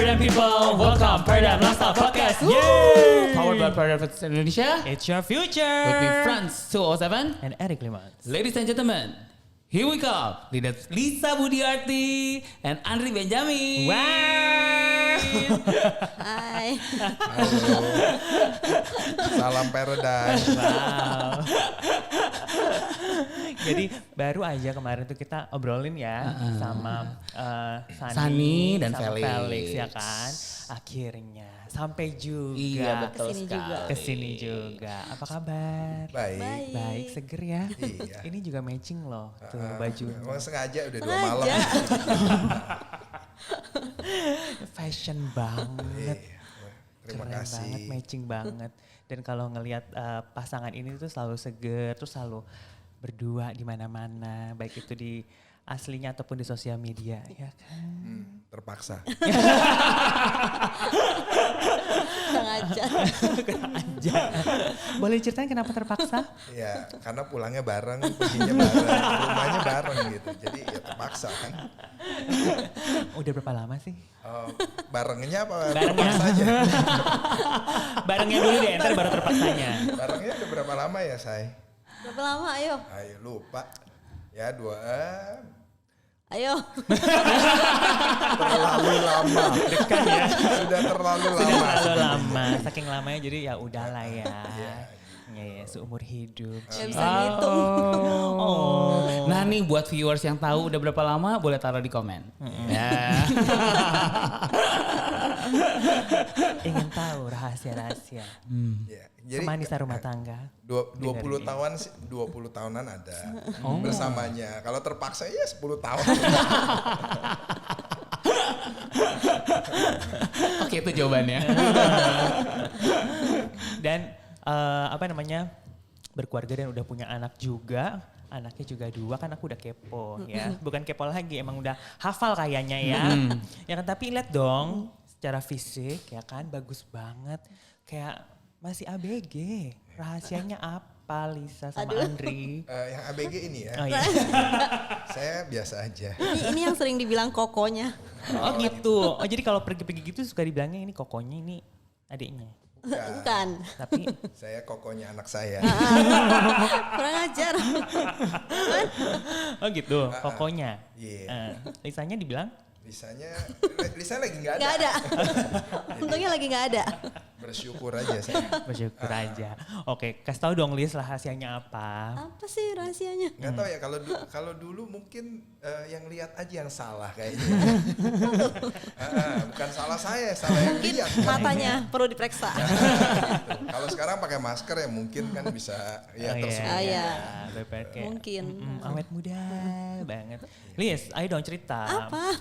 Paradigm people, welcome Paradigm Lifestyle Podcast. Yay! Powered by Paradigm Fitness Indonesia. It's your future. With me, Franz 207. And Eric Limans. Ladies and gentlemen, here we go. Lisa Budiarti and Andri Benjamin. Wow. Hai. Halo. Salam Paradise. Wow. Jadi baru aja kemarin tuh kita obrolin ya sama Sani dan sama Felix. ya kan. Akhirnya sampai juga. Iya, betul Kesini sekali. juga. Kesini juga. Apa kabar? Baik. Baik, seger ya. Iya. Ini juga matching loh tuh baju. Emang sengaja udah 2 Sengaja. malam. Fashion banget. Iya. Terima Keren kasih. banget, matching banget. Dan kalau ngelihat pasangan ini tuh selalu seger, terus selalu berdua di mana-mana, baik itu di aslinya ataupun di sosial media, ya kan? Terpaksa. Sengaja. Aja. Boleh ceritain kenapa terpaksa? Ya, karena pulangnya bareng, perginya bareng, rumahnya bareng gitu. Jadi ya terpaksa kan. Udah berapa lama sih? Barengnya apa Barengnya. terpaksa aja? Barengnya dulu deh, ntar baru terpaksanya. Barengnya udah berapa lama ya, Say? Berapa lama ayo? Ayo lupa. Ya 2 Ayo. terlalu lama. Dekat ya. Sudah terlalu Sudah lama. terlalu lama, saking lamanya jadi ya udahlah ya. Iya. Ya, seumur hidup. Gak bisa ngitung. Oh. Nah nih buat viewers yang tahu udah berapa lama boleh taruh di komen. Ya. Ingin tahu rahasia-rahasia Ya, jadi kemanisan rumah tangga. 20 Dengerin. tahun 20 tahunan ada bersamanya. Kalau terpaksa ya 10 tahun. Oke itu jawabannya. Dan berkeluarga dan udah punya anak juga. Anaknya juga 2 kan aku udah kepo ya. Bukan kepo lagi emang udah hafal kayaknya ya. Ya kan tapi lihat dong secara fisik ya kan bagus banget. Kayak masih ABG. Rahasianya apa Lisa sama Andri? Yang ABG ini ya, Oh iya. saya biasa aja. Ini yang sering dibilang kokonya. Oh gitu. Oh jadi kalau pergi-pergi gitu suka dibilangnya ini kokonya ini adiknya. Bukan. Tapi Saya kokonya anak saya. Kurang ajar. oh gitu, kokonya. Iya. Lisanya dibilang? Lisa lagi nggak ada. Gak ada. Untungnya lagi gak ada. Bersyukur aja saya. Bersyukur aja. Oke, kasih tahu dong Lis rahasianya apa? Apa sih rahasianya? Nggak tahu ya kalau dulu mungkin yang lihat aja yang salah kayaknya. Bukan salah saya, salah yang Mungkin lihat. matanya perlu diperiksa. Kalau sekarang pakai masker ya mungkin kan bisa ya tersembunyi. iya. Kayak, Mungkin. awet muda banget. Lis, ayo dong cerita. Apa?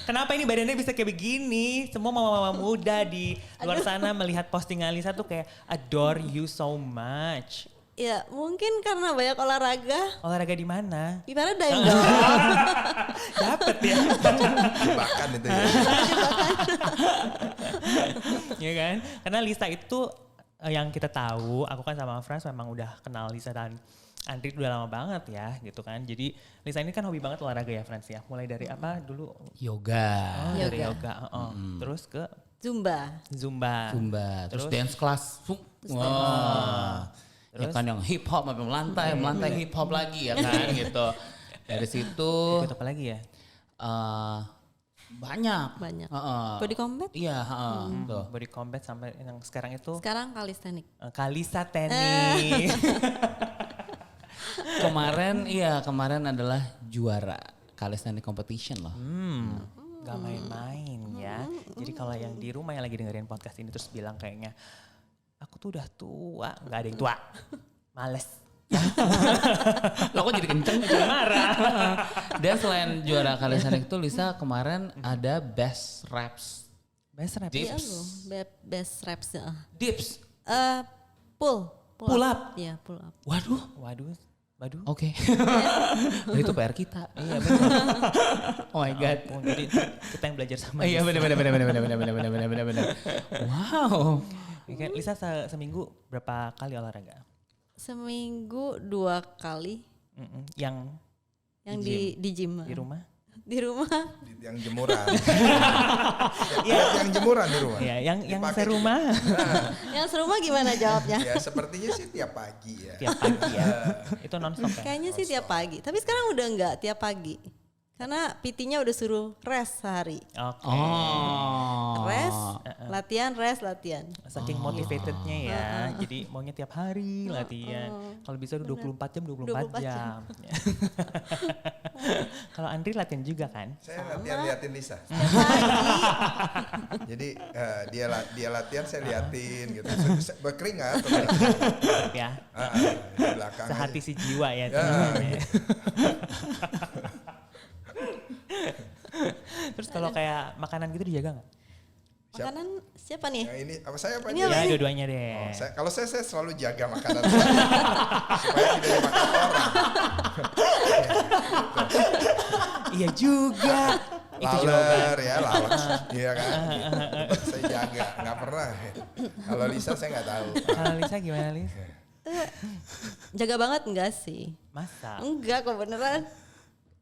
Kenapa ini badannya bisa kayak begini? Semua mama-mama muda di luar sana melihat postingan Lisa tuh kayak adore you so much. Ya mungkin karena banyak olahraga. Olahraga di mana? Di Paradigm dong. Dapet ya. Jebakan itu ya. Ya kan? Karena Lisa itu yang kita tahu, aku kan sama Frans memang udah kenal Lisa dan Andri udah lama banget ya gitu kan. Jadi Lisa ini kan hobi banget olahraga ya Frans ya. Mulai dari apa dulu? Yoga. Oh, dari Yoga. yoga. Terus ke Zumba. Zumba. Terus dance class. Wah. Ya Terus? kan yang hip hop sampai melantai hip hop lagi ya kan gitu. Dari situ Ikut apa lagi ya? banyak. Body combat? Iya, tuh. Body combat sampai yang sekarang itu Sekarang kalistenik. Kalisa tenis. Kemarin adalah juara calisthenics competition loh. Gak main-main ya. Jadi kalau yang di rumah yang lagi dengerin podcast ini terus bilang kayaknya aku tuh udah tua, nggak ada yang tua, males. Lo kok jadi kenceng jadi marah. Dan selain juara calisthenics itu Lisa kemarin ada best reps. Best rap. Dips. Iya loh, best reps. Dips. Pull up. Iya, pull up. Waduh. Oke. Itu PR kita. Iya benar. Oh my god. Jadi kita yang belajar sama. Iya benar. Wow. Ya kan, Lisa seminggu berapa kali olahraga? Seminggu 2 kali. Yang Yang di gym. di rumah? Di rumah. Yang jemuran. Yang jemuran di rumah. Ya, yang Dipakai serumah Yang serumah gimana jawabnya? Ya sepertinya sih tiap pagi ya. tiap pagi ya. Itu non-stop ya. Kayaknya sih tiap pagi. Tapi sekarang udah enggak tiap pagi. Karena PT-nya udah suruh rest sehari. Oke. Oh. Rest, latihan, rest, latihan. Saking motivatednya ya. Jadi maunya tiap hari latihan. Kalau bisa 24 jam 24 jam. Kalau Andri latihan juga kan? Saya liatin Lisa. Jadi dia latihan saya liatin gitu. Berkeringat. Ya. Di belakang. Sehati si jiwa ya. Ya, teman-teman. Terus kalau kayak makanan gitu dijaga nggak? Makanan siapa nih? Yang ini apa saya apa Ini dia? apa Ya sih? dua-duanya deh. Kalau saya selalu jaga makanan saya supaya tidak dimakan orang. Iya juga. Itu Laler ya, laler, iya kan? Saya jaga, nggak pernah. Kalau Lisa saya nggak tahu. Kalau Lisa gimana Lis? Jaga banget enggak sih? Masa? Enggak kok beneran.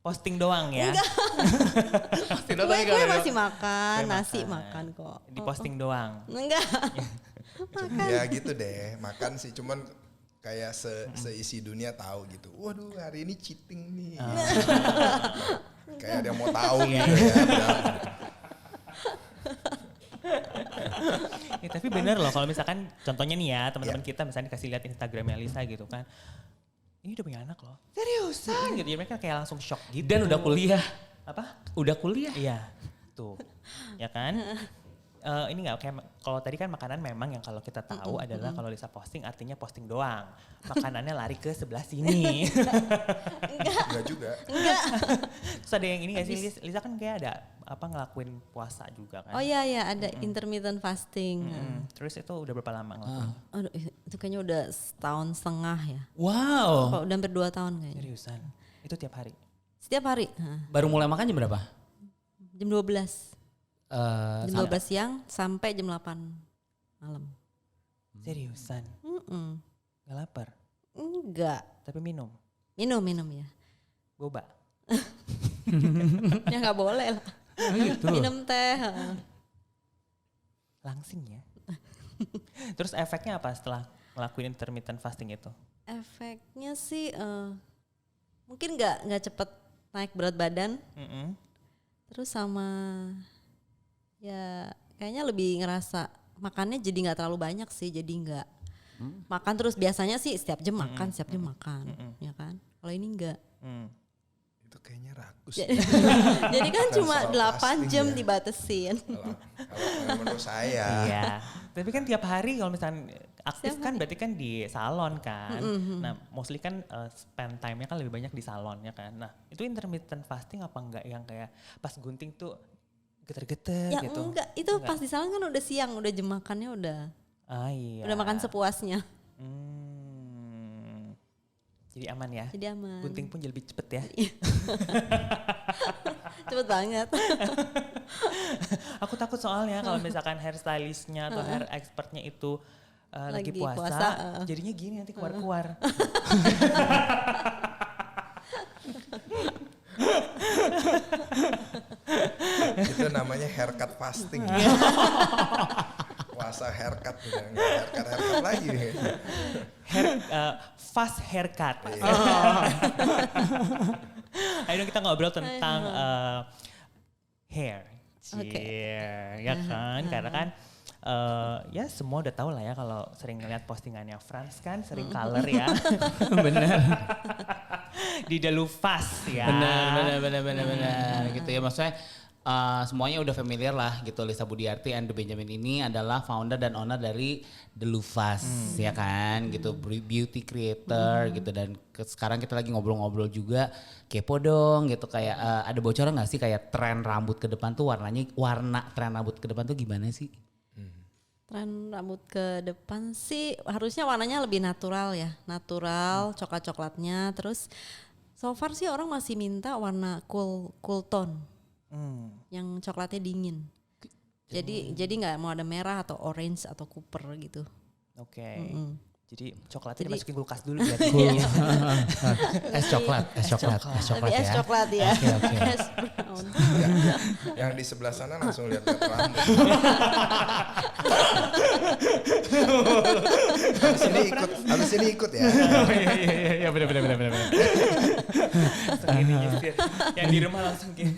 Posting doang ya? Gue masih makan, nasi makan kok. Di posting doang. Enggak. Ya gitu deh, makan sih cuman kayak seisi dunia tahu gitu. Waduh hari ini cheating nih. Kayak ada yang mau tahu gitu ya. Ya, tapi bener loh kalau misalkan contohnya nih ya teman-teman kita misalnya dikasih lihat Instagramnya Lisa gitu kan. Ini udah punya anak loh. Seriusan gitu ya mereka kayak langsung shock gitu. Dan udah kuliah. Apa? Udah kuliah. Iya. Tuh. Ya kan? Ini nggak kayak kalau tadi kan makanan memang yang kalau kita tahu adalah kalau Lisa posting artinya posting doang. Makanannya lari ke sebelah sini. Enggak juga. Terus ada yang ini nggak sih Lisa kan kayak ada apa ngelakuin puasa juga kan? Oh iya ya ada intermittent fasting. Terus itu udah berapa lama ngelakuin? Aduh, itu kayaknya udah setahun setengah ya. Wow. Kok udah hampir 2 tahun kayaknya. Seriusan? Itu tiap hari? Setiap hari. Baru mulai makan jam berapa? Jam 12. Jam 12 siang sampai jam 8 malam. Seriusan? Gak lapar? Enggak. Tapi minum? Minum ya. Boba? Ya nggak boleh lah. Gitu. Minum teh. Langsing ya? Terus efeknya apa setelah ngelakuin intermittent fasting itu? Efeknya sih mungkin nggak cepet naik berat badan. Terus sama ya kayaknya lebih ngerasa makannya jadi nggak terlalu banyak sih, jadi nggak makan terus. Biasanya sih setiap jam makan, ya kan. Kalau ini enggak. Itu kayaknya rakus. Jadi kan Bukan cuma soal 8 fasting jam ya. dibatesin. Kalau menurut saya. Iya. Tapi kan tiap hari kalau misalnya aktif kan berarti kan di salon kan. Nah mostly kan spend time-nya kan lebih banyak di salon ya kan. Nah itu intermittent fasting apa enggak yang kayak pas gunting tuh geter-geter Ya gitu? enggak, itu pas di salon kan udah siang, udah jam makannya udah Iya. udah makan sepuasnya. Jadi aman ya? Jadi aman. Gunting pun jadi lebih cepet ya? Cepet banget. Aku takut soalnya kalau misalkan hairstylistnya atau hair expertnya itu lagi Lagi puasa, puasa, jadinya gini nanti keluar-keluar. Itu namanya haircut fasting. Puasa haircut, nggak haircut lagi. Fast haircut. Ayo dong kita ngobrol tentang hair. Ya kan, karena kan ya semua udah tahu lah ya kalau sering ngeliat postingannya Frans kan sering color ya. Bener. Di Delufas ya. Benar. Gitu ya maksudnya semuanya udah familiar lah gitu. Lisa Budiarti and the Benjamin ini adalah founder dan owner dari The Lufas ya kan gitu, beauty creator gitu. Dan sekarang kita lagi ngobrol-ngobrol juga, kepo dong gitu kayak ada bocoran gak sih kayak tren rambut ke depan tuh warna tren rambut ke depan tuh gimana sih? Tren rambut ke depan sih harusnya warnanya lebih natural ya, natural, coklat-coklatnya. Terus so far sih orang masih minta warna cool tone. Yang coklatnya dingin. Jadi nggak mau ada merah atau orange atau cooper gitu. Oke. Jadi coklatnya Jadi- dimasukin kulkas dulu biar dingin. Es coklat Tapi es ya. coklat ya. Oke, oke. Es brown. Yang di sebelah sana langsung lihat rambut. Habis ini ikut ya. Iya benar. Langsung gini nyisir. Yang di rumah langsung gini.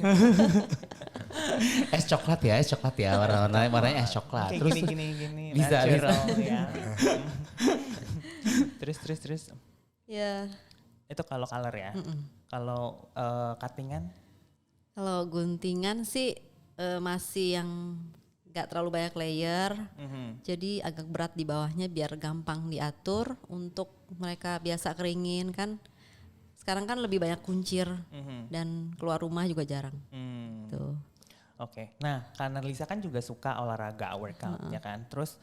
Es coklat ya, warnanya es coklat. Kayak Terus gini. bisa, natural ya. Terus. Ya, Itu kalau color ya. Kalau cuttingan, kalau guntingan sih masih yang nggak terlalu banyak layer. Jadi agak berat di bawahnya biar gampang diatur untuk mereka biasa keringin kan. Sekarang kan lebih banyak kuncir dan keluar rumah juga jarang. Tuh. Oke. Nah, karena Lisa kan juga suka olahraga workout ya kan. Terus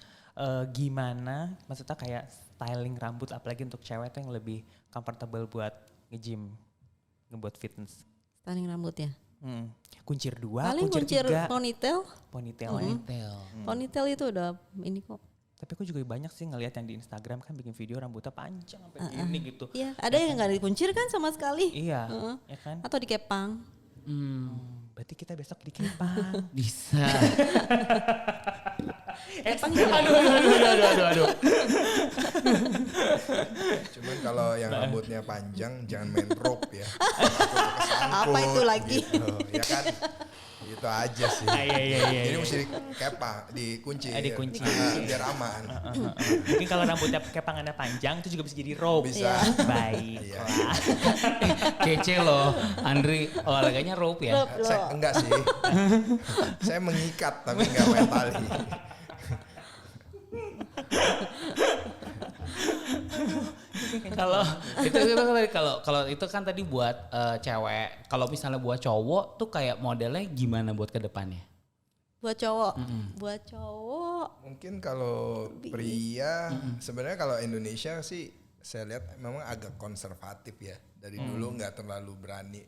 gimana maksudnya kayak styling rambut apalagi untuk cewek tuh yang lebih comfortable buat nge-gym, ngebuat fitness. Styling rambut ya. Kuncir 2, Paling kuncir kuncir 3, ponytail. ponytail ya. Tel. Ponytail itu udah ini kok. Tapi aku juga banyak sih ngelihat yang di Instagram kan bikin video rambutnya panjang sampai gini gitu. Iya, ada yang nggak dikuncir kan sama sekali. Iya, ya kan? Atau dikepang. Berarti kita besok di Kepang. Bisa. Kepang Aduh. Cuman kalau yang rambutnya panjang jangan main rope ya. Apa itu lagi? Gitu, ya kan? Itu aja sih. Iya. Ini mesti dikunci. Dikunci. Biar aman. Mungkin kalau rambutnya kepangannya panjang itu juga bisa jadi robe. Bisa. Baik. Iya. Kece loh. Andri olahraganya rope ya. Rope. Enggak sih. Saya mengikat tapi enggak main tali. Kalau kalau itu kan tadi buat cewek. Kalau misalnya buat cowok tuh kayak modelnya gimana buat ke depannya? Buat cowok. Buat cowok. Mungkin kalau pria sebenarnya kalau Indonesia sih saya lihat memang agak konservatif ya. Dari dulu nggak terlalu berani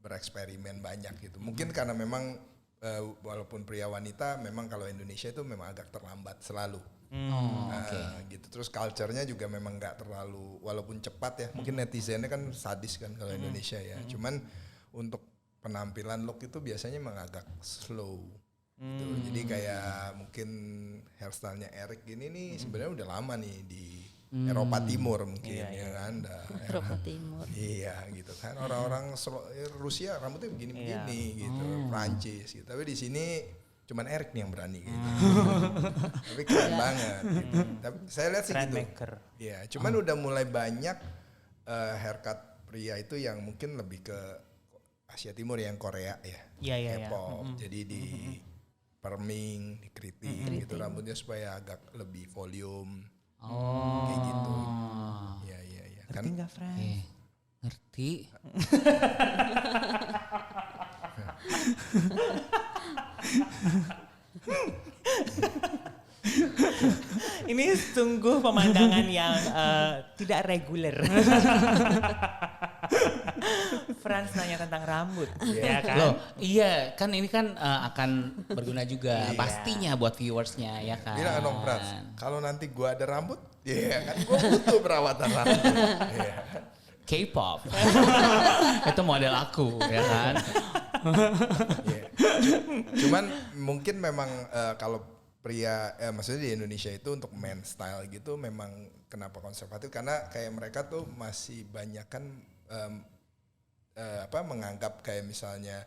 bereksperimen banyak gitu. Mungkin karena memang walaupun pria wanita memang kalau Indonesia itu memang agak terlambat selalu. Gitu. Terus culture-nya juga memang nggak terlalu walaupun cepat ya. Mungkin netizennya kan sadis kan kalau Indonesia ya. Cuman untuk penampilan look itu biasanya memang agak slow. Gitu. Jadi kayak mungkin hairstyle-nya Eric gini nih sebenarnya udah lama nih di Eropa Timur mungkin ya kan. Eropa Timur. Iya gitu kan. Orang-orang Rusia rambutnya begini-begini gitu. Prancis gitu. Tapi di sini cuman Eric nih yang berani gitu. Tapi keren banget gitu. Tapi saya lihat sih gitu. Trendmaker. Iya, cuman udah mulai banyak haircut pria itu yang mungkin lebih ke Asia Timur yang Korea ya. Iya. K-pop. Jadi di perming, dikeriting gitu rambutnya supaya agak lebih volume. Kayak gitu. Iya. Ngerti nggak, Fran? Ngerti. Ini sungguh pemandangan yang tidak reguler. Frans nanya tentang rambut, ya kan? Loh, iya kan ini kan akan berguna juga pastinya buat viewersnya ya kan. Bilang dong Frans, kalau nanti gua ada rambut, ya kan gua butuh perawatan rambut. Iya. K-pop. Itu model aku ya kan. Yeah. Cuman mungkin memang kalau pria, maksudnya di Indonesia itu untuk men style gitu memang kenapa konservatif karena kayak mereka tuh masih banyak kan menganggap kayak misalnya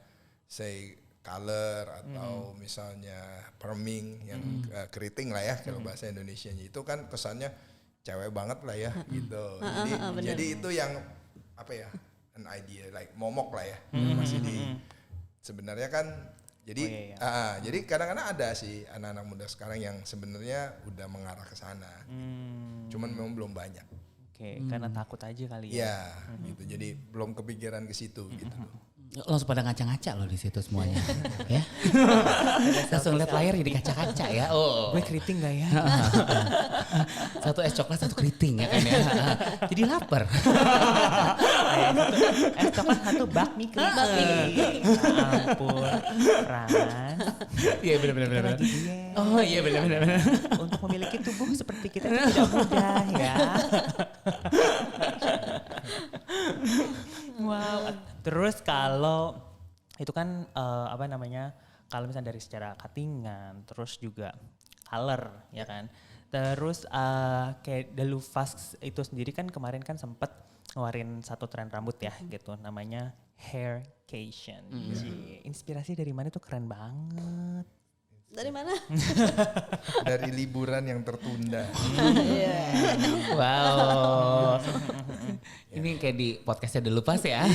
say color atau misalnya perming yang keriting lah ya kalau bahasa Indonesianya itu kan kesannya cewek banget lah ya gitu. Jadi itu yang apa ya an idea like momok lah ya masih di sebenarnya kan jadi jadi kadang-kadang ada sih anak-anak muda sekarang yang sebenarnya udah mengarah ke sana. Cuman memang belum banyak. Oke, karena takut aja kali ya. Iya, gitu. Jadi belum kepikiran ke situ gitu. Langsung pada ngaca-ngaca loh di situ semuanya. Ya. Langsung lihat layar jadi kaca-kaca ya. Oh. Gue keriting gak ya? Satu es coklat, satu keriting ya kan ya. Jadi lapar. Es coklat, satu bakmi keriting. Ampun, Ran. Iya benar-benar. Kita lagi diet. Oh iya benar-benar. Untuk memiliki tubuh seperti kita itu tidak mudah ya. Wow. Terus kalau itu kan kalau misalnya dari secara cuttingan, terus juga color ya kan. Terus kayak Delufas itu sendiri kan kemarin kan sempet ngeluarin satu tren rambut ya gitu, namanya Haircation. Inspirasi dari mana tuh keren banget. Dari mana? Dari liburan yang tertunda. Wow. Ini kayak di podcastnya The Lupas ya.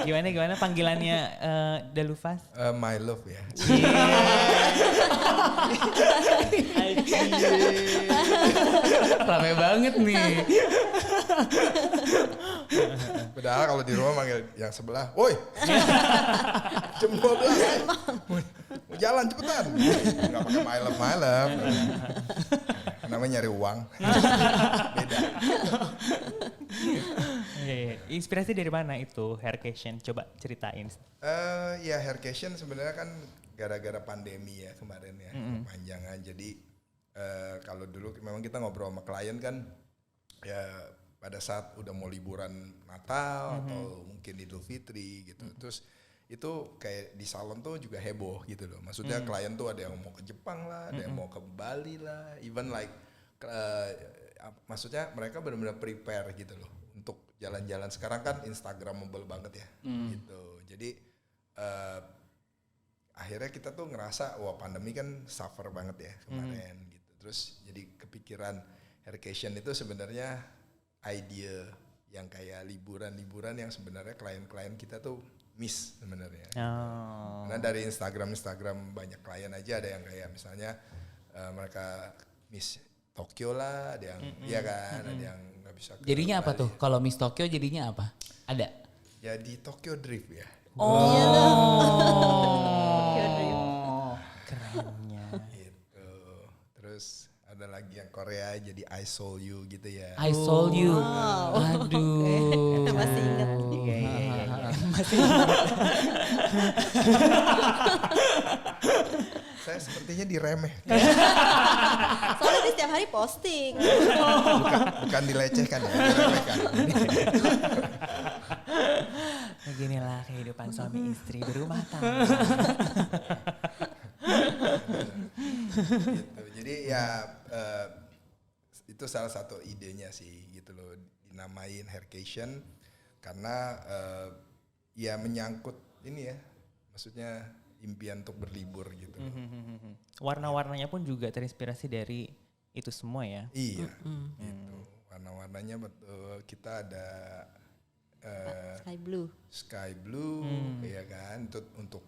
Gimana panggilannya Delufas? My love ya. Rame banget nih. Padahal kalau di rumah manggil yang sebelah, woi jam 12. Mau jalan cepetan. Gak pakai my love. Namanya nyari uang. Beda. Inspirasi dari mana itu Haircation? Coba ceritain. Ya Haircation sebenarnya kan gara-gara pandemi ya kemarin ya, kepanjangan. Jadi kalau dulu memang kita ngobrol sama klien kan ya pada saat udah mau liburan Natal atau mungkin Idul Fitri gitu. Terus itu kayak di salon tuh juga heboh gitu loh. Maksudnya klien tuh ada yang mau ke Jepang lah, ada yang mau ke Bali lah, even like maksudnya mereka benar-benar prepare gitu loh untuk jalan-jalan. Sekarang kan Instagramable banget ya gitu. Jadi akhirnya kita tuh ngerasa wah pandemi kan suffer banget ya kemarin gitu. Terus jadi kepikiran Haircation itu sebenarnya ide yang kayak liburan-liburan yang sebenarnya klien-klien kita tuh miss sebenarnya. Karena dari Instagram banyak klien aja ada yang kayak misalnya mereka miss Tokyo lah, ada yang iya kan, ada yang nggak bisa. Jadinya apa tuh? Kalau Miss Tokyo jadinya apa? Ada? Jadi Tokyo Drift ya. Kerennya. Gitu. Terus ada lagi yang Korea jadi I Soul You gitu ya. I Soul You. Wow. Aduh. Masih ingat. Iya. Saya sepertinya diremeh. Soalnya dia setiap hari posting. Bukan dilecehkan ya, diremehkan. Beginilah kehidupan suami istri berumah tangga. Gitu. Jadi ya itu salah satu idenya sih gitu loh, dinamain Haircation karena ya menyangkut ini ya, maksudnya impian untuk berlibur gitu loh. Warna-warnanya pun juga terinspirasi dari itu semua ya. Iya, gitu. Warna-warnanya betul kita ada sky blue, ya kan, itu untuk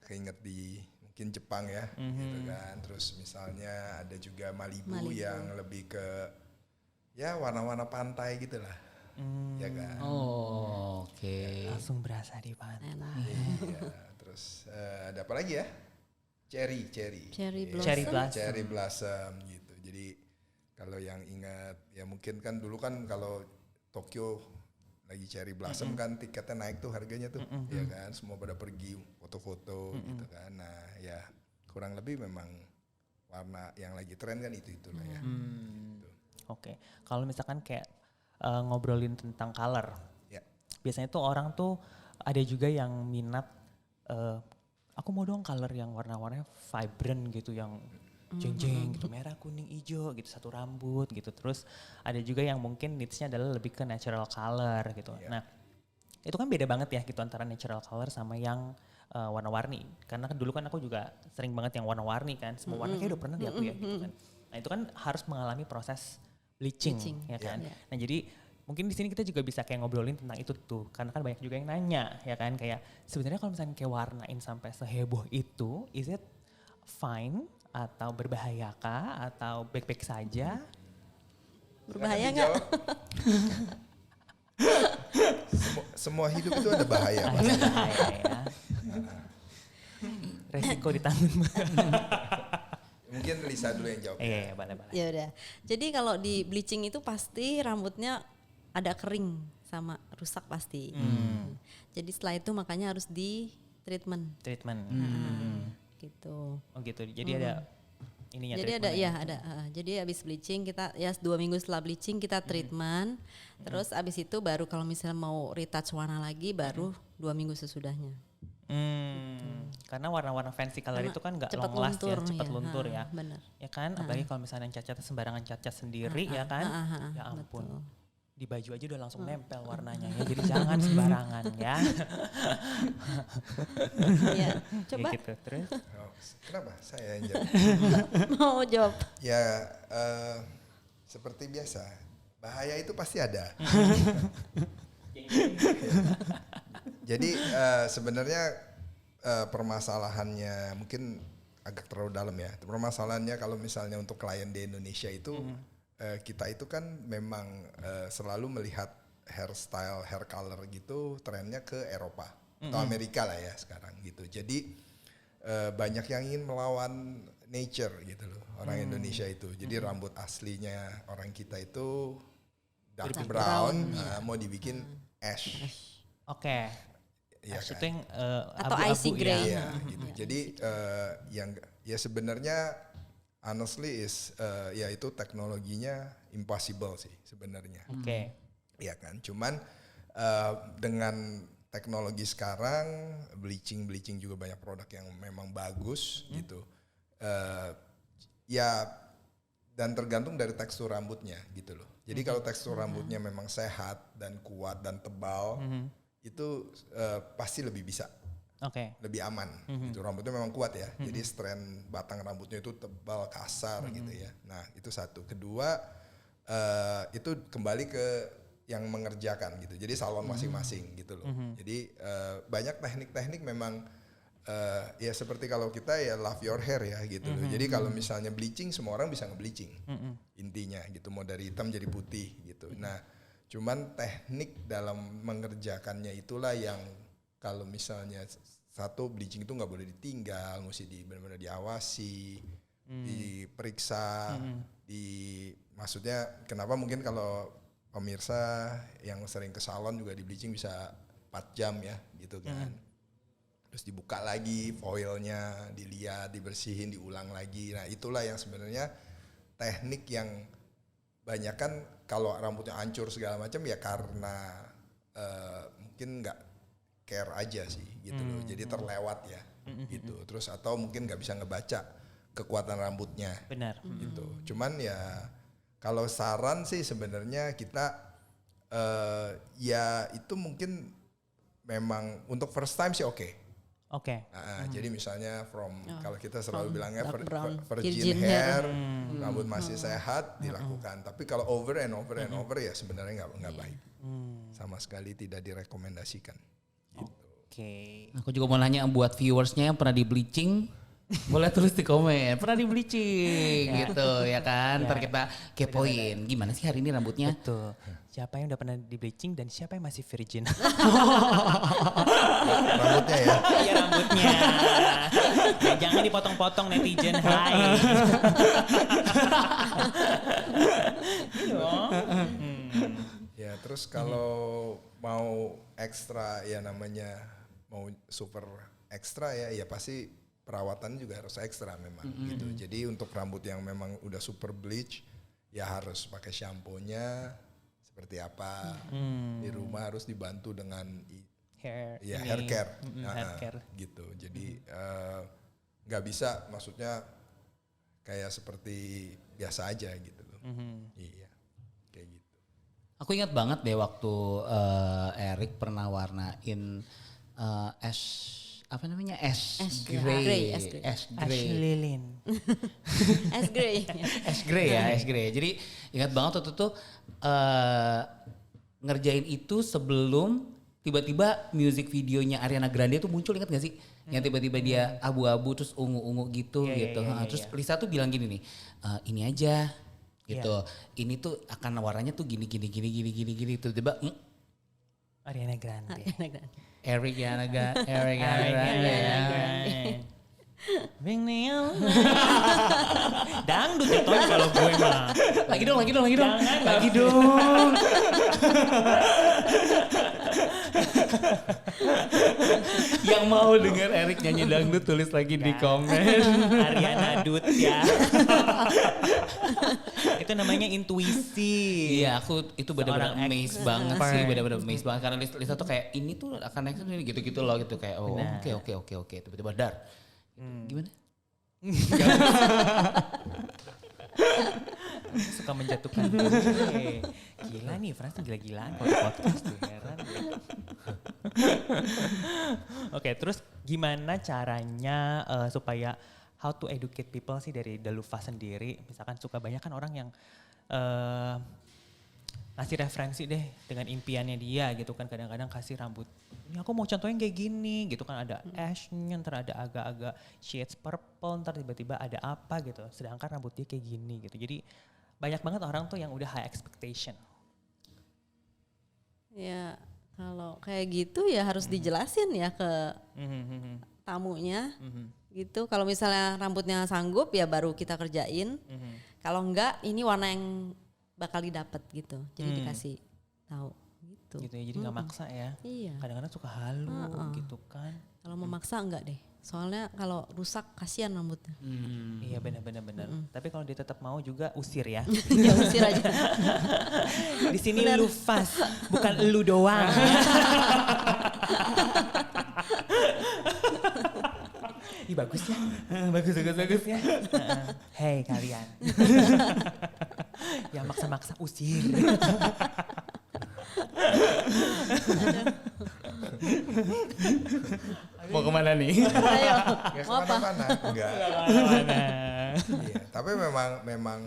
keinget di mungkin Jepang ya, gitu kan. Terus misalnya ada juga Malibu yang lebih ke ya warna-warna pantai gitulah, ya kan. Oh, oke. Langsung berasa di pantai. Iya. Terus ada apa lagi ya? Cherry Blossom. Cherry blossom gitu. Jadi kalau yang ingat ya mungkin kan dulu kan kalau Tokyo lagi cherry blossom kan tiketnya naik tuh harganya tuh, ya kan, semua pada pergi foto-foto gitu kan. Nah ya kurang lebih memang warna yang lagi tren kan itu-itulah ya. Gitu. Oke, kalau misalkan kayak ngobrolin tentang color, biasanya tuh orang tuh ada juga yang minat, aku mau dong color yang warna-warnanya vibrant gitu, yang jeng-jeng gitu, merah, kuning, hijau gitu, satu rambut gitu. Terus ada juga yang mungkin needs-nya adalah lebih ke natural color gitu. Nah itu kan beda banget ya gitu antara natural color sama yang warna-warni. Karena kan dulu kan aku juga sering banget yang warna-warni kan, semua warna kayak udah pernah di aku ya gitu kan. Nah itu kan harus mengalami proses bleaching ya kan. Nah jadi mungkin di sini kita juga bisa kayak ngobrolin tentang itu tuh, karena kan banyak juga yang nanya ya kan, kayak sebenarnya kalau misalnya kayak warnain sampai seheboh itu, is it fine atau berbahayakah atau baik-baik saja? Berbahaya nggak? semua hidup itu ada bahaya. Mas. Ada bahaya ya. Resiko ditanggung. Mungkin Lisa dulu yang jawab. Iya, boleh. Ya udah. Jadi kalau di bleaching itu pasti rambutnya ada kering sama rusak pasti. Jadi setelah itu makanya harus di treatment Treatment. gitu. Oh gitu. Jadi ada ininya. Jadi ada treatment ya ada. Jadi habis bleaching kita ya 2 minggu setelah bleaching kita treatment. Terus habis itu baru kalau misalnya mau retouch warna lagi baru 2 minggu sesudahnya. Karena warna-warna fancy color Karena itu kan nggak cepat long last ya, luntur, cepat ya. luntur ya. Benar. Ya kan, apalagi kalau misalnya yang catnya sembarangan cat sendiri ya kan. Ya ampun. Betul. Di baju aja udah langsung nempel warnanya ya. Jadi jangan sembarangan ya. Iya. Coba Ya gitu terus. Oh, kenapa saya yang jawab? mau jawab. Ya seperti biasa, bahaya itu pasti ada. Jadi sebenarnya permasalahannya mungkin agak terlalu dalam ya. Permasalahannya kalau misalnya untuk klien di Indonesia itu kita itu kan memang selalu melihat hairstyle, hair color gitu trennya ke Eropa atau Amerika lah ya sekarang gitu. Jadi banyak yang ingin melawan nature gitu loh orang Indonesia itu. Jadi rambut aslinya orang kita itu dark brown, mau dibikin ash. Oke. Ya Ash kan? itu yang Atau abu-abu icy ya. gray. Iya gitu. Jadi yang ya sebenarnya honestly ya itu teknologinya impossible sih sebenarnya. Oke. Iya kan. Cuman dengan teknologi sekarang bleaching juga banyak produk yang memang bagus gitu. Ya dan tergantung dari tekstur rambutnya gitu loh. Jadi kalau tekstur rambutnya memang sehat dan kuat dan tebal itu pasti lebih bisa. Oke. Lebih aman gitu. Rambutnya memang kuat ya. Jadi strand batang rambutnya itu tebal kasar gitu ya. Nah, itu satu. Kedua itu kembali ke yang mengerjakan gitu. Jadi salon masing-masing gitu loh. Jadi banyak teknik-teknik memang ya seperti kalau kita ya love your hair ya gitu loh. Jadi kalau misalnya bleaching semua orang bisa nge-bleaching. Intinya gitu, mau dari hitam jadi putih gitu. Nah, cuman teknik dalam mengerjakannya itulah yang kalau misalnya satu bleaching itu nggak boleh ditinggal, mesti benar-benar diawasi, diperiksa, maksudnya kenapa mungkin kalau pemirsa yang sering ke salon juga di bleaching bisa 4 jam ya gitu kan. Terus dibuka lagi foilnya, dilihat, dibersihin, diulang lagi. Nah itulah yang sebenarnya teknik yang banyak kan kalau rambutnya hancur segala macam ya karena mungkin nggak care aja sih gitu loh. Jadi terlewat ya gitu. Terus atau mungkin nggak bisa ngebaca kekuatan rambutnya. Benar. Gitu. Cuman ya kalau saran sih sebenarnya kita ya itu mungkin memang untuk first time sih oke. Oke. Jadi misalnya kalau kita selalu bilangnya dark brown, virgin hair, rambut masih sehat dilakukan. Tapi kalau over and over ya sebenarnya nggak baik. Sama sekali tidak direkomendasikan. Gitu. Oke. Aku juga mau nanya buat viewersnya yang pernah di bleaching, boleh tulis di komen. Pernah di bleaching gitu ya kan. Ntar kita kepoin gimana sih hari ini rambutnya. Betul. Siapa yang udah pernah di bleaching dan siapa yang masih virgin? Rambutnya ya. Iya rambutnya. Ya, jangan dipotong-potong netizen. Hai. Gitu dong. Ya terus kalau mau ekstra ya namanya mau super ekstra ya pasti perawatan juga harus ekstra memang gitu. Jadi untuk rambut yang memang udah super bleach ya harus pakai shampoo-nya seperti apa. Di rumah harus dibantu dengan hair care. Hair care. Gitu. Jadi nggak bisa maksudnya kayak seperti biasa aja gitu loh. Iya. Kayak gitu. Aku ingat banget deh waktu Eric pernah warnain ash apa namanya ash gray. Ash Ash Lilin. Ash gray. Ash gray ya, ash gray. Jadi ingat banget waktu itu ngerjain itu sebelum tiba-tiba music videonya Ariana Grande tuh muncul, ingat gak sih? Yang tiba-tiba dia abu-abu terus ungu-ungu gitu gitu. Terus Lisa tuh bilang gini nih, ini aja gitu. Ini tuh akan warnanya tuh gini. Tiba-tiba Ariana Grande. Eric Grande. Bing Neil. Dangdut ya Ton kalau gue mah. Lagi dong. Jangan, Lagi dong. Yang mau denger Eric nyanyi dangdut tulis lagi di komen. Ariana Dut ya. Itu namanya intuisi. Iya, aku itu benar-benar Seorang amazed banget sih, benar-benar amazed banget karena Lisa tuh kayak ini tuh akan next ini gitu-gitu loh gitu kayak oh oke tiba-tiba dar. Gimana? Suka menjatuhkan gue. Gila nih, Frans tuh gila-gilaan kalau podcast tuh heran. Oke, terus gimana caranya supaya how to educate people sih dari The Loofah sendiri? Misalkan suka banyak kan orang yang ngasih referensi deh dengan impiannya dia gitu kan, kadang-kadang kasih rambut. Ini aku mau contohin kayak gini gitu kan, ada ash-nya, ntar ada agak-agak shades purple, ntar tiba-tiba ada apa gitu. Sedangkan rambut dia kayak gini gitu. Jadi banyak banget orang tuh yang udah high expectation. Ya kalau kayak gitu ya harus dijelasin ya ke tamunya gitu. Kalau misalnya rambutnya sanggup ya baru kita kerjain. Kalau enggak ini warna yang bakal didapat gitu. Jadi dikasih tahu gitu. Gitu ya, jadi nggak maksa ya. Iya. Kadang-kadang suka halu gitu kan. Kalau memaksa enggak deh. Soalnya kalau rusak kasihan rambutnya. Iya benar-benar. Tapi kalau dia tetap mau juga usir ya. Ya usir aja. Di sini lu fast, bukan lu doang. Ih bagus ya. bagus ya. Hey kalian. Yang maksa-maksa usir. Mau kemana nih? Ayo, Nggak mau apa? kemana-mana, enggak. Iya, tapi memang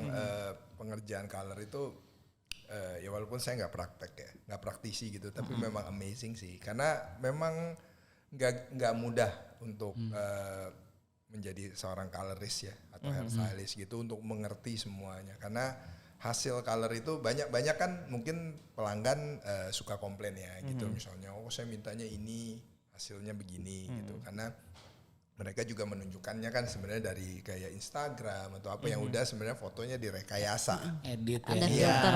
pengerjaan color itu ya walaupun saya nggak praktek ya, nggak praktisi gitu, tapi memang amazing sih, karena memang nggak mudah untuk menjadi seorang colorist ya atau hairstylist gitu untuk mengerti semuanya, karena hasil color itu banyak kan mungkin pelanggan suka komplain ya gitu, misalnya oh saya mintanya ini hasilnya begini gitu, karena mereka juga menunjukkannya kan sebenarnya dari kayak Instagram atau apa yang udah sebenarnya fotonya direkayasa, Edit Ada ya. filter.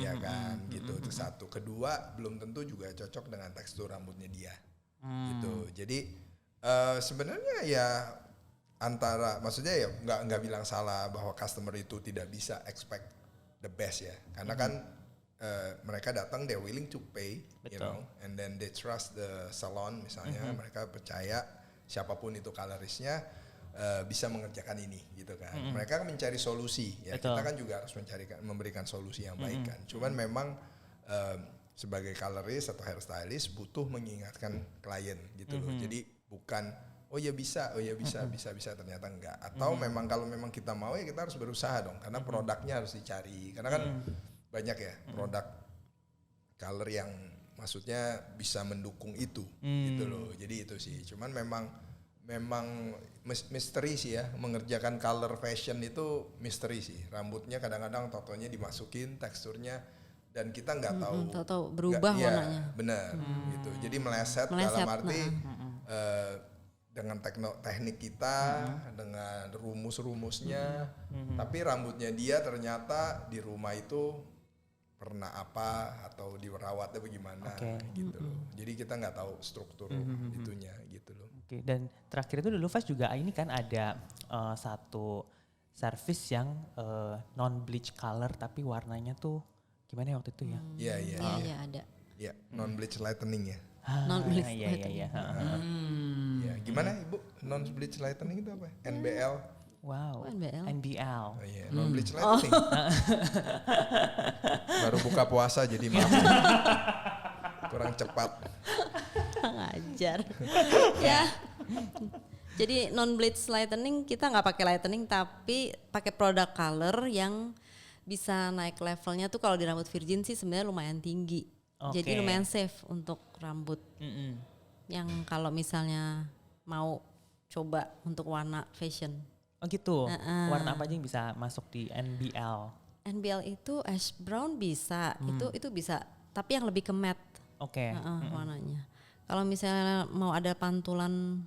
ya kan gitu. Itu satu. Kedua belum tentu juga cocok dengan tekstur rambutnya dia, gitu. Jadi sebenarnya ya antara, maksudnya ya nggak bilang salah bahwa customer itu tidak bisa expect the best ya, karena kan mereka datang, they're willing to pay, you know, and then they trust the salon misalnya, mereka percaya siapapun itu coloristnya bisa mengerjakan ini gitu kan. Mereka mencari solusi ya. Kita kan juga harus memberikan solusi yang baik kan. Cuman memang sebagai colorist atau hairstylist butuh mengingatkan klien gitu loh. Jadi bukan oh ya bisa ternyata enggak. Atau memang kalau memang kita mau ya kita harus berusaha dong, karena produknya harus dicari. Karena kan banyak ya produk color yang maksudnya bisa mendukung itu gitu loh. Jadi itu sih. Cuman memang misteri sih ya, mengerjakan color fashion itu misteri sih. Rambutnya kadang-kadang totonya dimasukin teksturnya dan kita nggak tahu berubah warnanya. Ya, benar gitu. Jadi meleset dalam arti dengan teknik kita, dengan rumus-rumusnya, tapi rambutnya dia ternyata di rumah itu pernah apa atau dirawatnya bagaimana gitu loh. Jadi kita nggak tahu struktur itunya gitu loh. Oke, dan terakhir itu The Loofah juga ini kan ada satu service yang non bleach color tapi warnanya tuh gimana ya waktu itu ya? Iya ada. Ya, non bleach lightening ya. Non bleach Iya. Ya, gimana Ibu? Non bleach lightening itu apa? NBL. Wow. NBL. Oh iya, non bleach lightening. Baru buka puasa jadi maaf. Kurang cepat. Ngajar. Ya. Jadi non bleach lightening kita nggak pakai lightening tapi pakai produk color yang bisa naik levelnya tuh kalau di rambut virgin sih sebenarnya lumayan tinggi. Jadi lumayan safe untuk rambut. Yang kalau misalnya mau coba untuk warna fashion. Oh gitu. Warna apa aja yang bisa masuk di NBL? NBL itu ash brown bisa, itu bisa, tapi yang lebih ke matte. Oke. warnanya. Kalau misalnya mau ada pantulan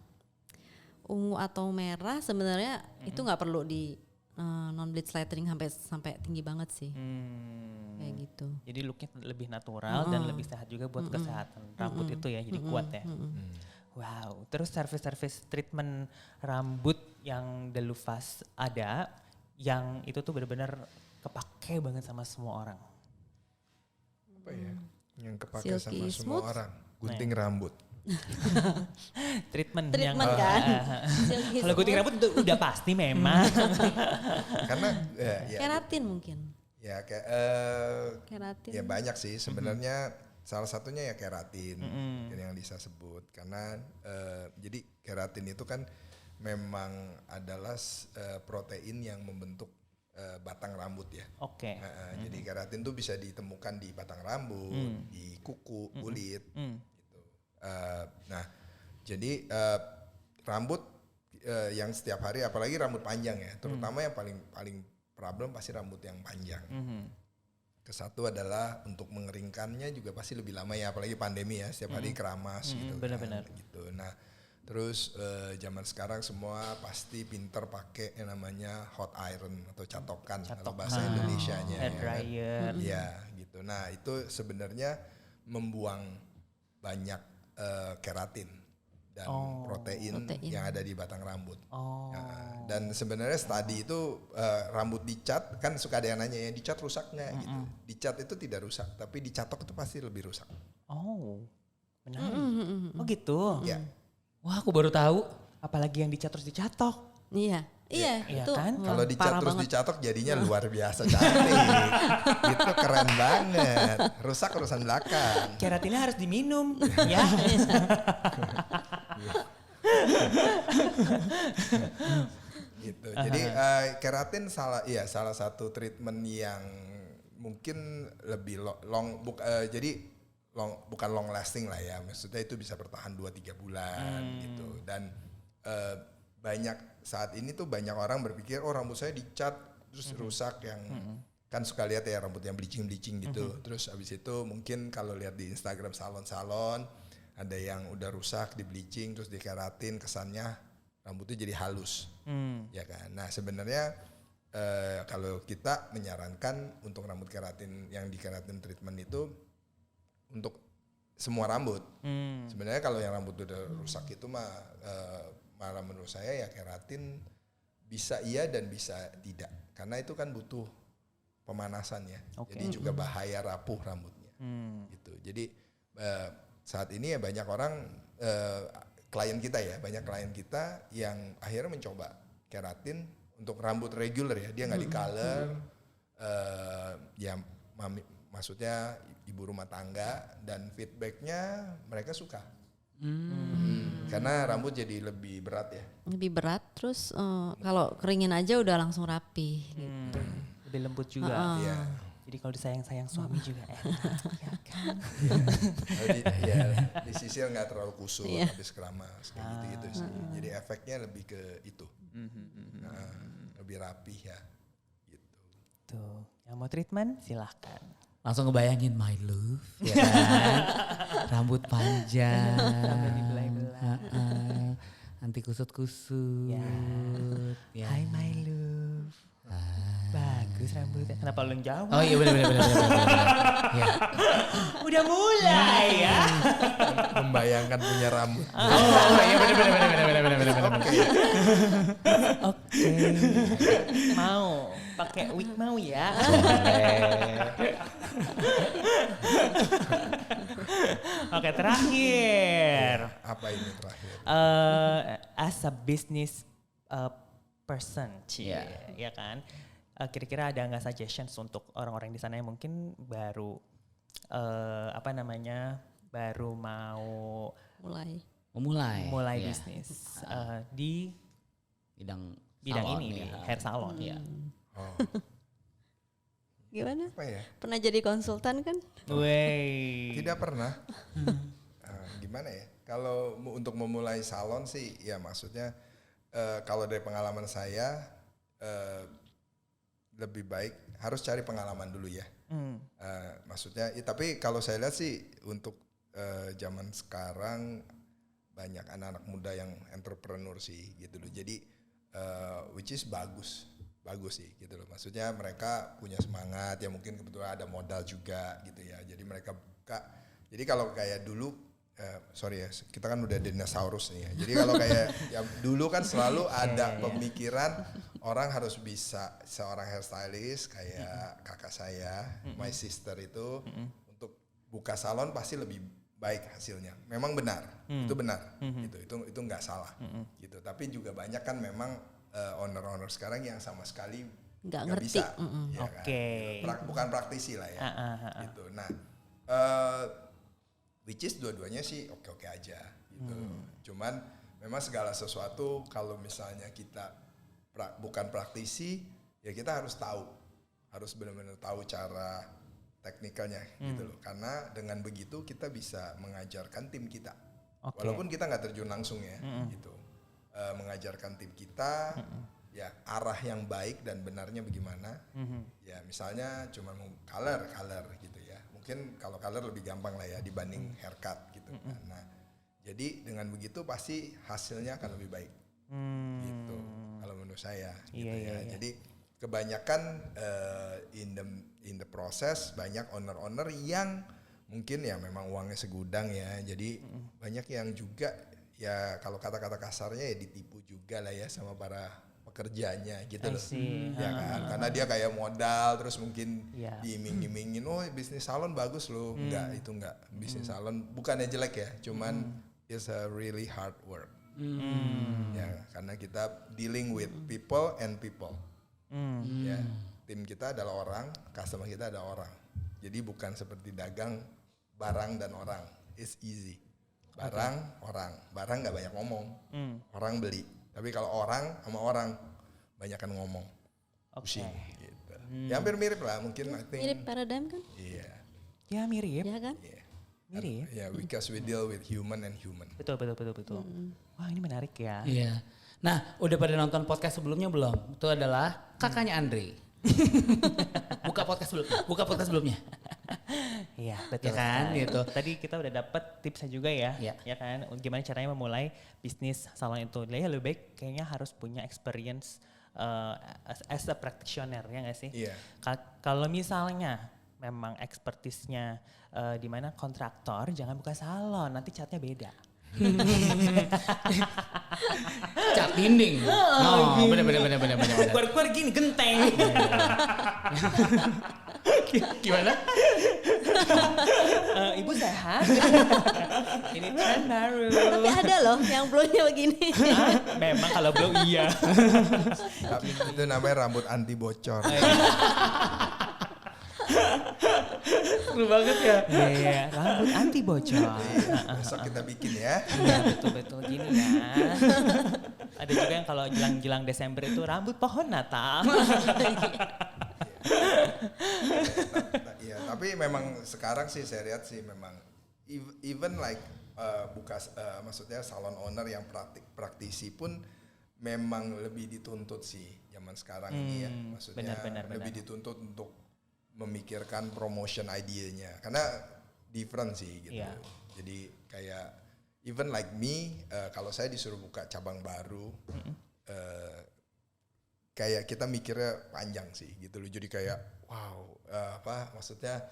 ungu atau merah, sebenarnya itu nggak perlu di non bleach lettering sampai tinggi banget sih. Kayak gitu. Jadi looknya lebih natural dan lebih sehat juga buat kesehatan rambut itu ya, jadi kuat ya. Wow, terus service treatment rambut yang Delufas ada, yang itu tuh benar-benar kepake banget sama semua orang. Apa ya? Yang kepake Silky sama semua smooth. orang. Gunting rambut. Treatment Kan? Silky kalau gunting smooth. rambut itu udah pasti memang. Karena ya Keratin mungkin. ya kayak Keratin. ya banyak sih sebenarnya. Salah satunya ya keratin yang Lisa sebut, karena jadi keratin itu kan memang adalah protein yang membentuk batang rambut ya. Oke. Jadi keratin tuh bisa ditemukan di batang rambut, di kuku, kulit. Gitu. Nah, jadi rambut yang setiap hari, apalagi rambut panjang ya, terutama yang paling problem pasti rambut yang panjang. Kesatu adalah untuk mengeringkannya juga pasti lebih lama ya, apalagi pandemi ya, setiap hari keramas gitu. Benar-benar. Kan, gitu. Nah, terus zaman sekarang semua pasti pinter pakai yang namanya hot iron atau catokan kalau bahasa Indonesianya. Hair dryer. Ya, gitu. Nah, itu sebenarnya membuang banyak keratin dan protein yang ada di batang rambut. Nah, dan sebenarnya studi itu rambut dicat, kan suka ada yang nanya ya dicat rusak nggak gitu. Dicat itu tidak rusak, tapi dicatok itu pasti lebih rusak. Oh, menarik. Oh gitu. Ya. Wah, aku baru tahu. Apalagi yang dicat terus dicatok. Iya, Iya itu kan? Kalau dicat parah terus banget. dicatok jadinya luar biasa cantik. Itu keren banget. Rusak urusan belakang. Keratinnya harus diminum, ya. Gitu. Jadi keratin salah satu treatment yang mungkin lebih bukan long lasting lah ya. Maksudnya itu bisa bertahan 2-3 bulan gitu. Dan banyak saat ini tuh banyak orang berpikir rambut saya dicat terus rusak, yang kan suka lihat ya rambut yang bleaching gitu. Terus abis itu mungkin kalau lihat di Instagram salon-salon ada yang udah rusak di bleaching terus dikeratin, kesannya rambutnya jadi halus. Ya kan. Nah, sebenarnya kalau kita menyarankan untuk rambut keratin yang di keratin treatment itu untuk semua rambut. Sebenarnya kalau yang rambut udah rusak itu malah menurut saya ya keratin bisa iya dan bisa tidak, karena itu kan butuh pemanasan ya. Jadi juga bahaya rapuh rambutnya. Gitu. Jadi saat ini ya banyak orang banyak klien kita yang akhirnya mencoba keratin untuk rambut reguler ya, dia nggak di color, ya maksudnya ibu rumah tangga, dan feedbacknya mereka suka. Karena rambut jadi lebih berat ya. Lebih berat, terus kalau keringin aja udah langsung rapi gitu. Lebih lembut juga. Iya. Jadi kalau disayang-sayang suami juga enak, ya kan? Disisir nggak terlalu kusut, habis keramas kayak gitu sih. Jadi efeknya lebih ke itu, lebih rapih ya. Gitu. Tuh, yang mau treatment silahkan. Langsung ngebayangin my love, ya kan? Rambut panjang. Sampai dibelai-belai. Nanti kusut-kusut. Ya. Hai my love. Bagus rambutnya. Kenapa lu yang jawab? Oh iya benar. Ya. Udah mulai ya. Membayangkan punya rambut. Oh iya benar. Oke. Mau pakai wig mau ya? Oke, terakhir. Apa ini terakhir? As a business person, ya kan? Kira-kira ada nggak suggestions untuk orang-orang di sana yang mungkin baru baru mau Memulai ya. bisnis di bidang bidang salon ini, ya. di hair salon. Iya. Oh, Gimana? apa ya? Pernah jadi konsultan kan? Wey. Tidak pernah. Gimana ya? Kalau untuk memulai salon sih, ya maksudnya kalau dari pengalaman saya lebih baik harus cari pengalaman dulu ya. Maksudnya, ya, tapi kalau saya lihat sih untuk zaman sekarang banyak anak-anak muda yang entrepreneur sih gitu loh. Jadi which is bagus sih gitu loh. Maksudnya mereka punya semangat ya, mungkin kebetulan ada modal juga gitu ya. Jadi mereka buka. Jadi kalau kayak dulu sorry ya, kita kan udah dinosaurus nih ya. Jadi kalau kayak ya dulu kan selalu ada pemikiran orang harus bisa seorang hairstylist kayak kakak saya, my sister itu untuk buka salon pasti lebih baik hasilnya. Memang benar, itu benar, itu nggak salah, gitu. Tapi juga banyak kan memang owner-owner sekarang yang sama sekali nggak bisa, ya kan? Bukan praktisi lah ya, gitu. Nah, which is dua-duanya sih oke-oke aja, gitu. Cuman memang segala sesuatu kalau misalnya kita bukan praktisi, ya kita harus tahu, harus benar-benar tahu cara teknikalnya gitu loh. Karena dengan begitu kita bisa mengajarkan tim kita. Walaupun kita nggak terjun langsung ya gitu. Mengajarkan tim kita ya arah yang baik dan benarnya bagaimana. Ya misalnya cuma mau color gitu ya. Mungkin kalau color lebih gampang lah ya dibanding haircut gitu. Nah, jadi dengan begitu pasti hasilnya akan lebih baik. Gitu. Kalau menurut saya gitu ya. Jadi kebanyakan in the process banyak owner yang mungkin ya memang uangnya segudang ya, jadi banyak yang juga ya kalau kata-kata kasarnya ya ditipu juga lah ya sama para pekerjanya gitu loh, ya kan, karena dia kayak modal terus mungkin diiming-imingin, oh bisnis salon bagus loh, enggak, itu enggak, bisnis salon bukannya jelek ya, cuman it's a really hard work, ya karena kita dealing with people and people. Ya, tim kita adalah orang, customer kita adalah orang. Jadi bukan seperti dagang barang dan orang. It's easy. Barang orang, barang nggak banyak ngomong, orang beli. Tapi kalau orang sama orang banyakan ngomong, pusing. Gitu. Ya hampir mirip lah, mungkin. Mirip paradigm kan? Iya. Ya mirip. Ya kan? Yeah. Mirip. Ya, because we deal with human and human. Betul. Wah ini menarik ya. Iya. Nah, udah pada nonton podcast sebelumnya belum? Itu adalah kakaknya Andre. Buka podcast sebelumnya. Iya, betul. Ya kan, gitu. Tadi kita udah dapat tipsnya juga ya. Ya kan, gimana caranya memulai bisnis salon itu. Ya lebih baik kayaknya harus punya experience as a practitioner, ya nggak sih? Iya. Kalau misalnya memang expertise-nya di mana kontraktor, jangan buka salon, nanti catnya beda. Cat dinding. Oh, bener. Keluar gini genteng. Gimana? Ibu sehat? Ini tren baru. Tapi ada loh yang blownya begini. Memang kalau blow iya. Tapi itu namanya rambut anti bocor. Seru banget ya. Iya, rambut anti bocor. Besok kita bikin ya. Iya betul gini ya. Ada juga yang kalau jelang Desember itu rambut pohon Natal. Iya, tapi memang sekarang sih saya lihat sih memang even like maksudnya salon owner yang praktisi pun memang lebih dituntut sih zaman sekarang ini ya. Maksudnya benar. lebih dituntut untuk memikirkan promotion idenya karena different sih gitu. Yeah. Jadi kayak even like me kalau saya disuruh buka cabang baru kayak kita mikirnya panjang sih gitu loh. Jadi kayak wow maksudnya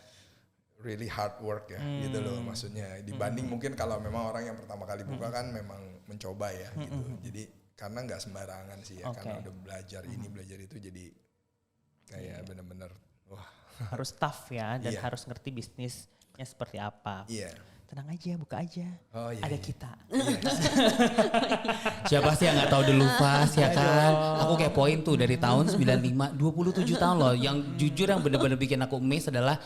really hard work ya gitu loh maksudnya dibanding mungkin kalau memang orang yang pertama kali buka kan memang mencoba ya gitu. Jadi karena nggak sembarangan sih ya karena udah belajar ini belajar itu jadi kayak benar-benar wah harus tough ya dan harus ngerti bisnisnya seperti apa. Iya. Tenang aja, buka aja. Oh, iya, ada iya. kita. Siapa sih yang gak tahu The Loofahs ya kan? Aku kayak poin tuh dari tahun 95, 27 tahun loh. Yang jujur yang bener-bener bikin aku amazed adalah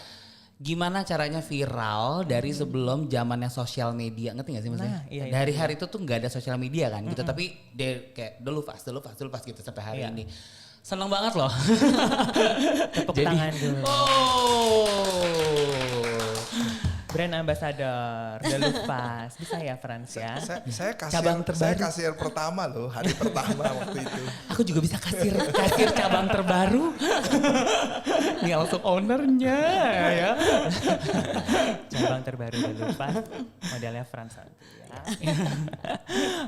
gimana caranya viral dari sebelum zamannya sosial media, ngerti gak sih maksudnya? Nah, iya, dari hari itu tuh gak ada sosial media kan gitu, tapi kayak The Loofahs gitu sampai hari ini. Seneng banget loh. Tepuk tangan dulu. Brand ambassador The Lufas. Bisa ya Frans ya? Saya Cabang saya terbaru. kasir pertama loh, hari pertama waktu itu. Aku juga bisa kasir cabang terbaru. Ini langsung ownernya ya. Cabang terbaru The Lufas. Modelnya Frans nanti ya.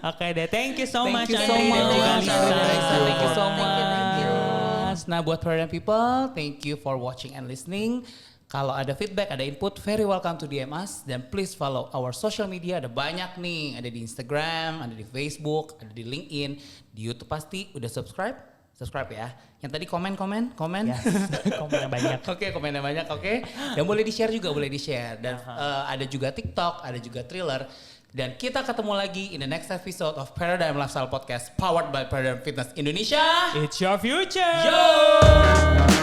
Oke deh, thank you so much. Thank you so Andri dan juga much. Lisa. Thank you so Thank you. much. Nah buat Paradigm People, thank you for watching and listening. Kalau ada feedback, ada input, very welcome to DM us. Dan please follow our social media, ada banyak nih. Ada di Instagram, ada di Facebook, ada di LinkedIn. Di YouTube pasti udah subscribe ya. Yang tadi komen. Ya, komennya banyak. Oke, komennya banyak, oke. Dan boleh di-share juga, Dan ada juga TikTok, ada juga Thriller. Dan kita ketemu lagi in the next episode of Paradigm Lifestyle Podcast powered by Paradigm Fitness Indonesia. It's your future. Yo!